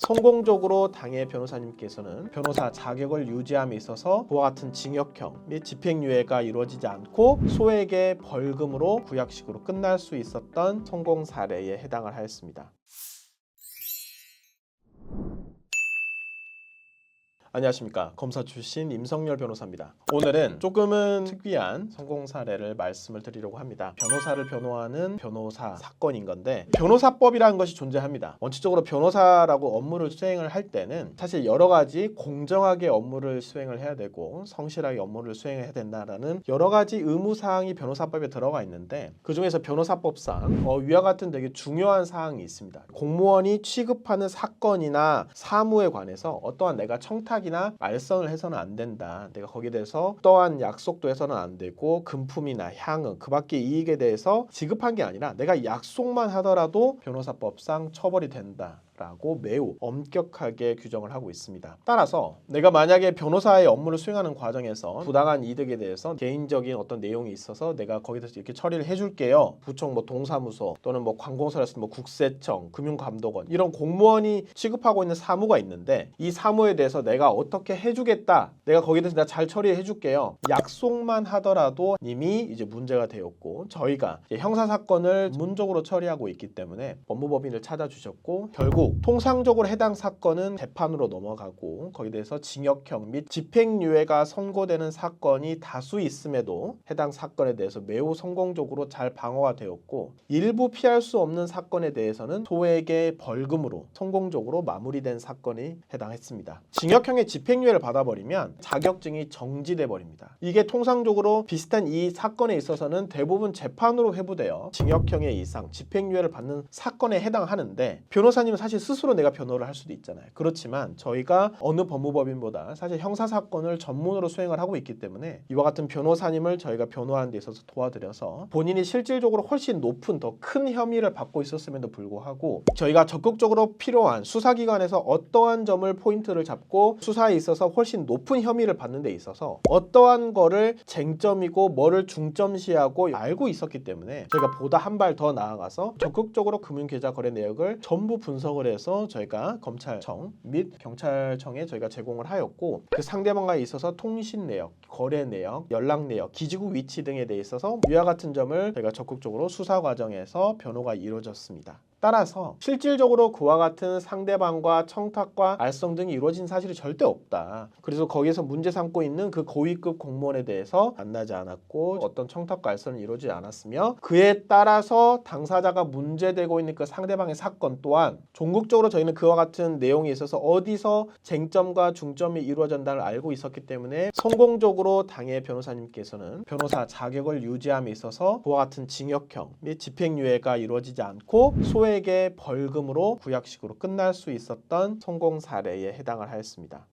성공적으로 당해 변호사님께서는 변호사 자격을 유지함에 있어서 그와 같은 징역형 및 집행유예가 이루어지지 않고 소액의 벌금으로 구약식으로 끝날 수 있었던 성공 사례에 해당을 하였습니다. 안녕하십니까. 검사 출신 임성열 변호사입니다. 오늘은 조금은 특이한 성공 사례를 말씀을 드리려고 합니다. 변호사를 변호하는 변호사 사건인 건데, 변호사법이라는 것이 존재합니다. 원칙적으로 변호사라고 업무를 수행을 할 때는 사실 여러 가지 공정하게 업무를 수행을 해야 되고 성실하게 업무를 수행해야 된다라는 여러 가지 의무사항이 변호사법에 들어가 있는데, 그 중에서 변호사법상 위와 같은 되게 중요한 사항이 있습니다. 공무원이 취급하는 사건이나 사무에 관해서 어떠한 내가 청탁 이나 말썽을 해서는 안 된다. 내가 거기에 대해서 어떠한 약속도 해서는 안 되고 금품이나 향응, 그 밖의 이익에 대해서 지급한 게 아니라 내가 약속만 하더라도 변호사법상 처벌이 된다. 라고 매우 엄격하게 규정을 하고 있습니다. 따라서 내가 만약에 변호사의 업무를 수행하는 과정에서 부당한 이득에 대해서 개인적인 어떤 내용이 있어서 내가 거기서 이렇게 처리를 해줄게요. 부총 동사무소 또는 관공서라서 국세청, 금융감독원 이런 공무원이 취급하고 있는 사무가 있는데, 이 사무에 대해서 내가 어떻게 해주겠다. 내가 거기에 대해서 내가 잘 처리해 줄게요. 약속만 하더라도 이미 이제 문제가 되었고, 저희가 형사 사건을 전문적으로 처리하고 있기 때문에 법무법인을 찾아주셨고, 결국 통상적으로 해당 사건은 재판으로 넘어가고 거기에 대해서 징역형 및 집행유예가 선고되는 사건이 다수 있음에도 해당 사건에 대해서 매우 성공적으로 잘 방어가 되었고, 일부 피할 수 없는 사건에 대해서는 소액의 벌금으로 성공적으로 마무리된 사건이 해당했습니다. 징역형의 집행유예를 받아버리면 자격증이 정지돼 버립니다. 이게 통상적으로 비슷한 이 사건에 있어서는 대부분 재판으로 회부되어 징역형의 이상 집행유예를 받는 사건에 해당하는데, 변호사님은 사실 스스로 내가 변호를 할 수도 있잖아요. 그렇지만 저희가 어느 법무법인보다 사실 형사사건을 전문으로 수행을 하고 있기 때문에 이와 같은 변호사님을 저희가 변호하는 데 있어서 도와드려서 본인이 실질적으로 훨씬 높은 더 큰 혐의를 받고 있었음에도 불구하고 저희가 적극적으로 필요한 수사기관에서 어떠한 점을 포인트를 잡고 수사에 있어서 훨씬 높은 혐의를 받는 데 있어서 어떠한 거를 쟁점이고 뭐를 중점시하고 알고 있었기 때문에 저희가 보다 한 발 더 나아가서 적극적으로 금융계좌 거래 내역을 전부 분석을 해서 저희가 검찰청 및 경찰청에 저희가 제공을 하였고, 그 상대방과 있어서 통신 내역, 거래 내역, 연락 내역, 기지국 위치 등에 대해 있어서 위와 같은 점을 저희가 적극적으로 수사 과정에서 변호가 이루어졌습니다. 따라서 실질적으로 그와 같은 상대방과 청탁과 알성 등이 이루어진 사실이 절대 없다. 그래서 거기에서 문제 삼고 있는 그 고위급 공무원에 대해서 만나지 않았고 어떤 청탁과 알선은 이루어지지 않았으며, 그에 따라서 당사자가 문제되고 있는 그 상대방의 사건 또한 종국적으로 저희는 그와 같은 내용에 있어서 어디서 쟁점과 중점이 이루어진다를 알고 있었기 때문에 성공적으로 당해 변호사님께서는 변호사 자격을 유지함에 있어서 그와 같은 징역형 및 집행유예가 이루어지지 않고 소액의 벌금으로 구약식으로 끝날 수 있었던 성공 사례에 해당을 하였습니다.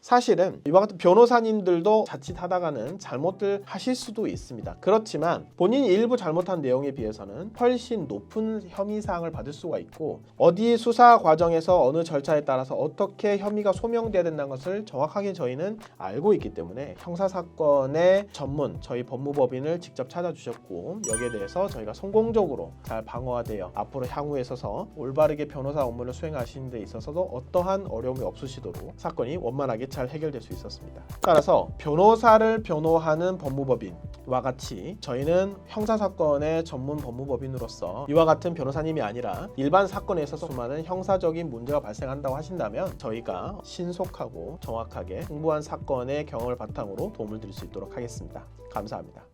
사실은 이와 같은 변호사님들도 자칫하다가는 잘못을 하실 수도 있습니다. 그렇지만 본인이 일부 잘못한 내용에 비해서는 훨씬 높은 혐의사항을 받을 수가 있고, 어디 수사 과정에서 어느 절차에 따라서 어떻게 혐의가 소명돼야 된다는 것을 정확하게 저희는 알고 있기 때문에 형사사건의 전문 저희 법무법인을 직접 찾아주셨고, 여기에 대해서 저희가 성공적으로 잘 방어가 되어 앞으로 향후에 있어서 올바르게 변호사 업무를 수행하시는 데 있어서도 어떠한 어려움이 없으시도록 사건이 원만하게 잘 해결될 수 있었습니다. 따라서 변호사를 변호하는 법무법인과 같이 저희는 형사사건의 전문 법무법인으로서 이와 같은 변호사님이 아니라 일반 사건에 있어서 수많은 형사적인 문제가 발생한다고 하신다면 저희가 신속하고 정확하게 풍부한 사건의 경험을 바탕으로 도움을 드릴 수 있도록 하겠습니다. 감사합니다.